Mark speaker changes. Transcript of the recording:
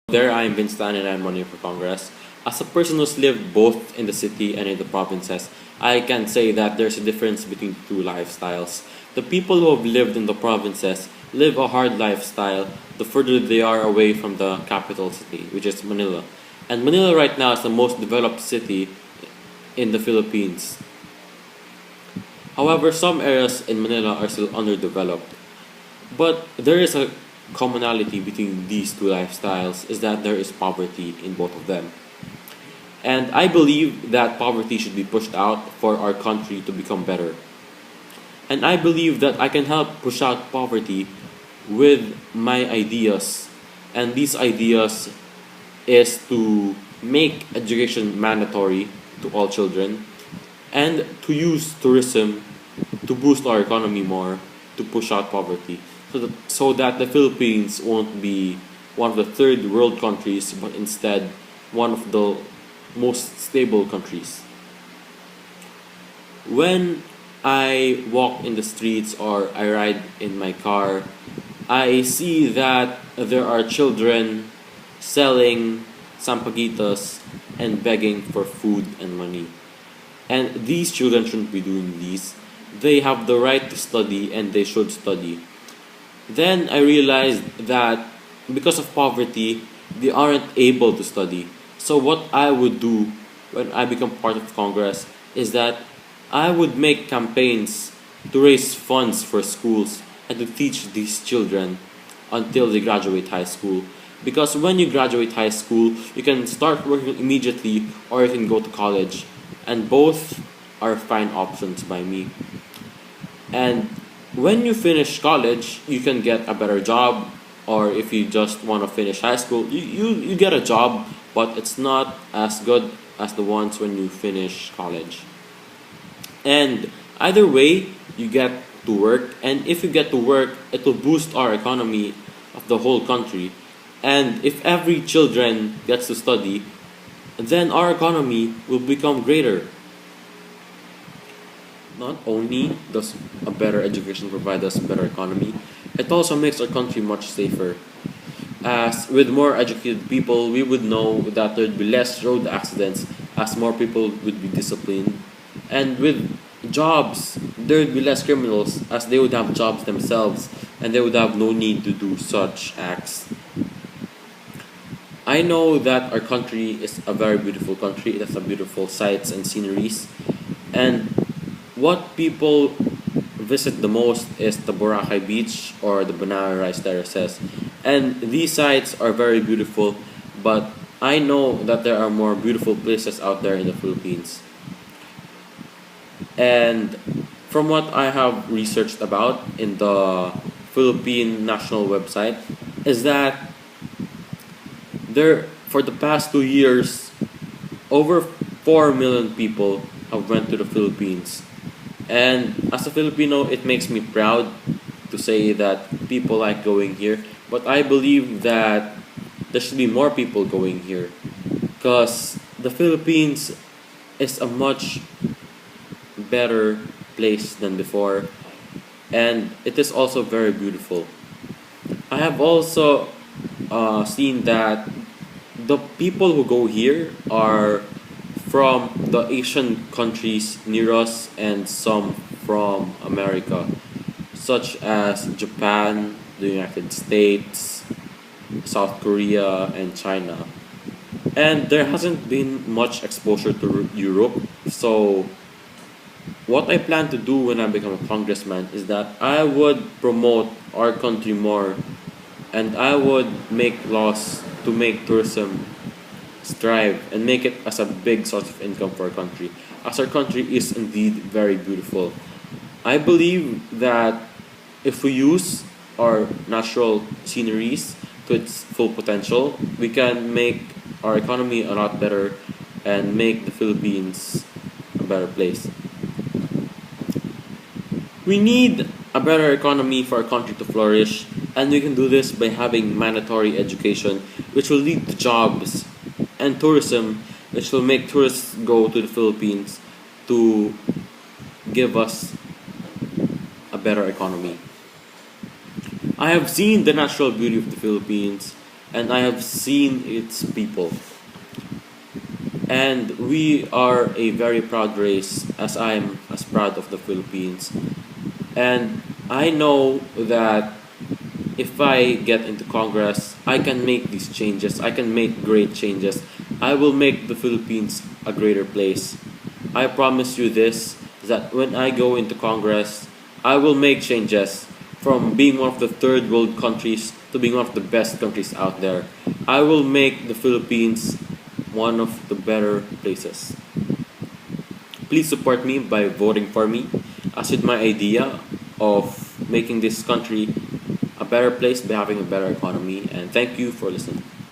Speaker 1: There, I'm Vince Tan and I'm running for Congress. As a person who's lived both in the city and in the provinces, I can say that there's a difference between two lifestyles. The people who have lived in the provinces live a hard lifestyle the further they are away from the capital city, which is Manila. And Manila right now is the most developed city in the Philippines. However, some areas in Manila are still underdeveloped. But there is a commonality between these two lifestyles is that there is poverty in both of them. And I believe that poverty should be pushed out for our country to become better. And I believe that I can help push out poverty with my ideas. And these ideas is to make education mandatory to all children and to use tourism to boost our economy more to push out poverty so that the Philippines won't be one of the third world countries but instead one of the most stable countries. When I walk in the streets or I ride in my car, I see that there are children selling sampaguitas and begging for food and money. And these children shouldn't be doing these. They have the right to study and they should study. Then I realized that because of poverty, they aren't able to study. So what I would do when I become part of Congress is that I would make campaigns to raise funds for schools and to teach these children until they graduate high school. Because when you graduate high school, you can start working immediately or you can go to college. And both are fine options by me. And when you finish college, you can get a better job, or if you just want to finish high school, you get a job, but it's not as good as the ones when you finish college. And either way, you get to work, and if you get to work, it will boost our economy of the whole country. And if every children gets to study, then our economy will become greater. Not only does a better education provide us a better economy, it also makes our country much safer. As with more educated people, we would know that there would be less road accidents as more people would be disciplined. And with jobs, there would be less criminals as they would have jobs themselves and they would have no need to do such acts. I know that our country is a very beautiful country. It has a beautiful sights and sceneries. And what people visit the most is the Boracay Beach or the Banana Rice Terraces. And these sites are very beautiful, but I know that there are more beautiful places out there in the Philippines. And from what I have researched about in the Philippine national website is that there for the past 2 years over 4 million people have went to the Philippines. And as a Filipino, it makes me proud to say that people like going here. But I believe that there should be more people going here because the Philippines is a much better place than before, and it is also very beautiful. I have also seen that the people who go here are from the Asian countries near us and some from America, such as Japan, the United States, South Korea, and China. And there hasn't been much exposure to Europe, so what I plan to do when I become a congressman is that I would promote our country more and I would make laws to make tourism strive and make it as a big source of income for our country, as our country is indeed very beautiful. I believe that if we use our natural sceneries to its full potential, we can make our economy a lot better and make the Philippines a better place. We need a better economy for our country to flourish, and we can do this by having mandatory education, which will lead to jobs, and tourism, which will make tourists go to the Philippines to give us a better economy. I have seen the natural beauty of the Philippines, and I have seen its people. And we are a very proud race, as I am as proud of the Philippines. And I know that if I get into Congress, I can make these changes. I can make great changes. I will make the Philippines a greater place. I promise you this, that when I go into Congress, I will make changes from being one of the third world countries to being one of the best countries out there. I will make the Philippines one of the better places. Please support me by voting for me, as with my idea of making this country a better place by having a better economy. And thank you for listening.